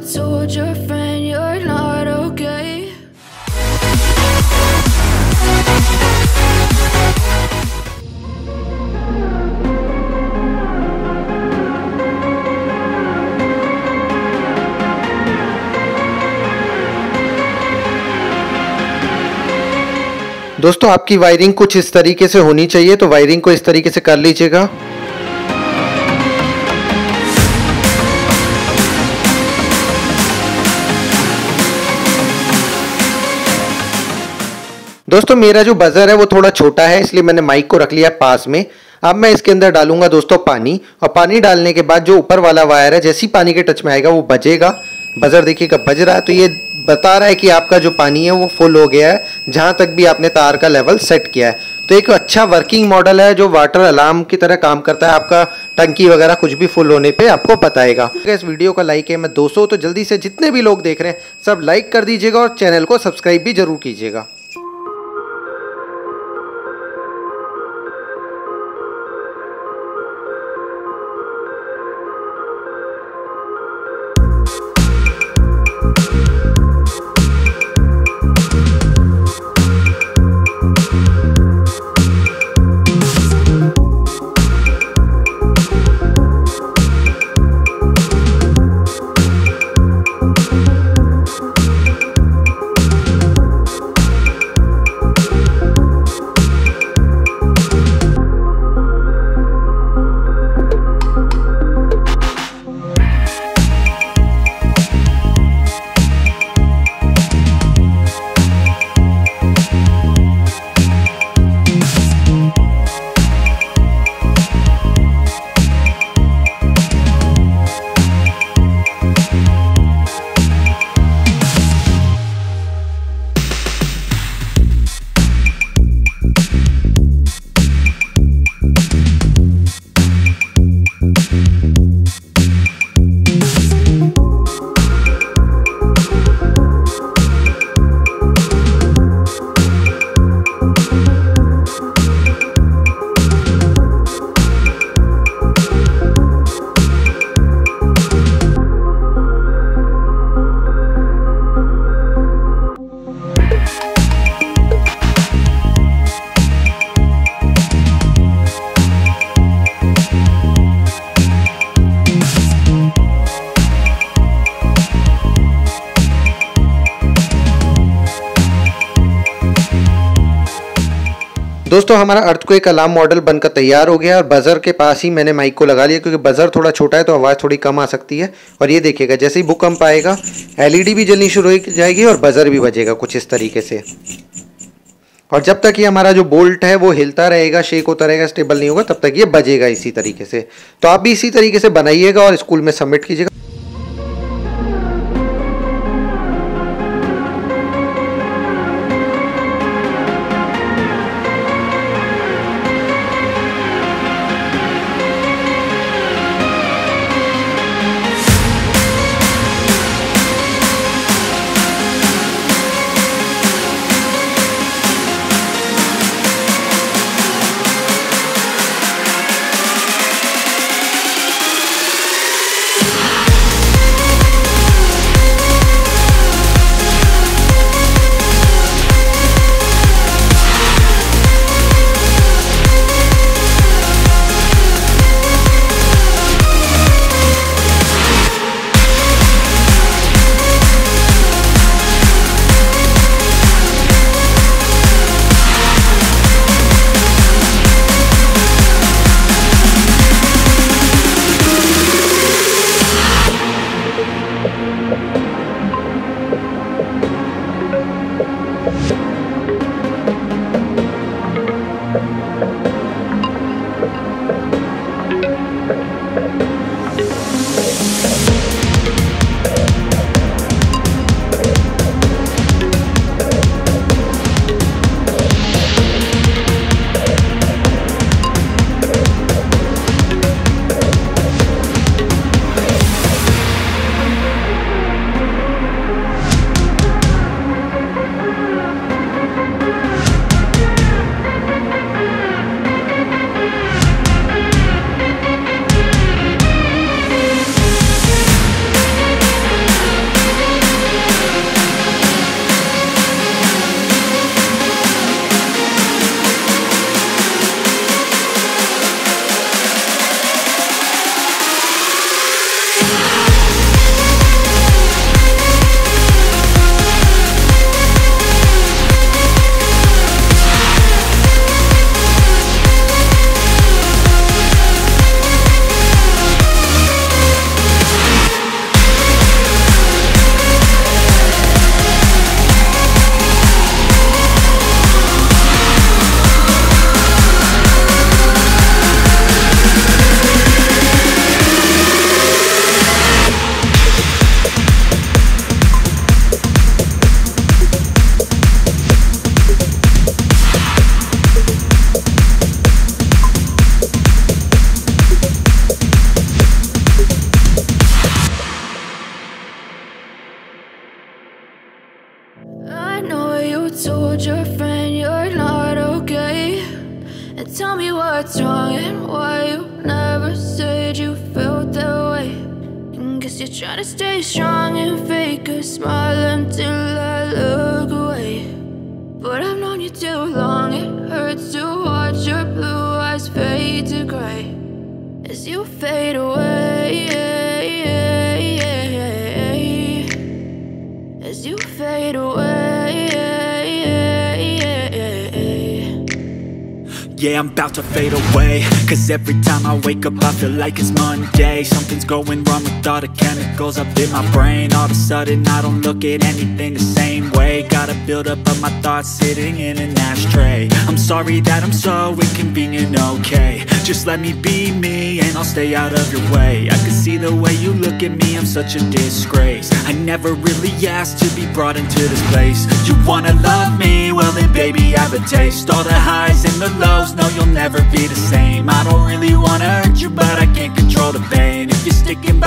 told your friend you're not okay? दोस्तों आपकी wiring कुछ इस तरीके से होनी चाहिए, तो वायरिंग को इस तरीके से कर लीजिएगा। दोस्तों मेरा जो बजर है वो थोड़ा छोटा है, इसलिए मैंने माइक को रख लिया पास में। अब मैं इसके अंदर डालूंगा दोस्तों पानी, और पानी डालने के बाद जो ऊपर वाला वायर है जैसे ही पानी के टच में आएगा वो बजेगा। बजर देखिएगा बज रहा है, तो ये बता रहा है कि आपका जो पानी है वो फुल हो गया है, जहां तक भी आपने तार का लेवल सेट किया है। तो एक अच्छा वर्किंग मॉडल है जो वाटर अलार्म की तरह काम करता है। आपका टंकी वगैरह कुछ भी फुल होने पे आपको बताएगा। इस वीडियो का लाइक है मैं 200, तो जल्दी से जितने भी लोग देख रहे हैं सब लाइक कर दीजिएगा और चैनल को सब्सक्राइब भी जरूर कीजिएगा। दोस्तों हमारा अर्थक्वेक अलार्म मॉडल बनकर तैयार हो गया और बजर के पास ही मैंने माइक को लगा लिया, क्योंकि बजर थोड़ा छोटा है तो आवाज़ थोड़ी कम आ सकती है। और ये देखिएगा जैसे ही भूकंप आएगा एलईडी भी जलनी शुरू हो जाएगी और बजर भी बजेगा कुछ इस तरीके से। और जब तक ये हमारा जो बोल्ट है वो हिलता रहेगा, शेक होता रहेगा, स्टेबल नहीं होगा, तब तक ये बजेगा इसी तरीके से। तो आप भी इसी तरीके से बनाइएगा और स्कूल में सबमिट कीजिएगा। I know you told your friend you're not okay, and tell me what's wrong and why you never said you felt that way. And guess you're trying to stay strong and fake a smile until I look away. But I've known you too long, it hurts to watch your blue eyes fade to gray as you fade away, as you fade away. Yeah, I'm about to fade away, cause every time I wake up I feel like it's Monday. Something's going wrong with all the chemicals up in my brain. All of a sudden I don't look at anything the same way. Got a buildup of my thoughts sitting in an ashtray. I'm sorry that I'm so inconvenient, okay. Just let me be me and I'll stay out of your way. I can see the way you look at me, I'm such a disgrace. I never really asked to be brought into this place. You wanna love me? Well then baby I have a taste. All the highs and the lows, no, you'll never be the same. I don't really wanna hurt you, but I can't control the pain. If you're sticking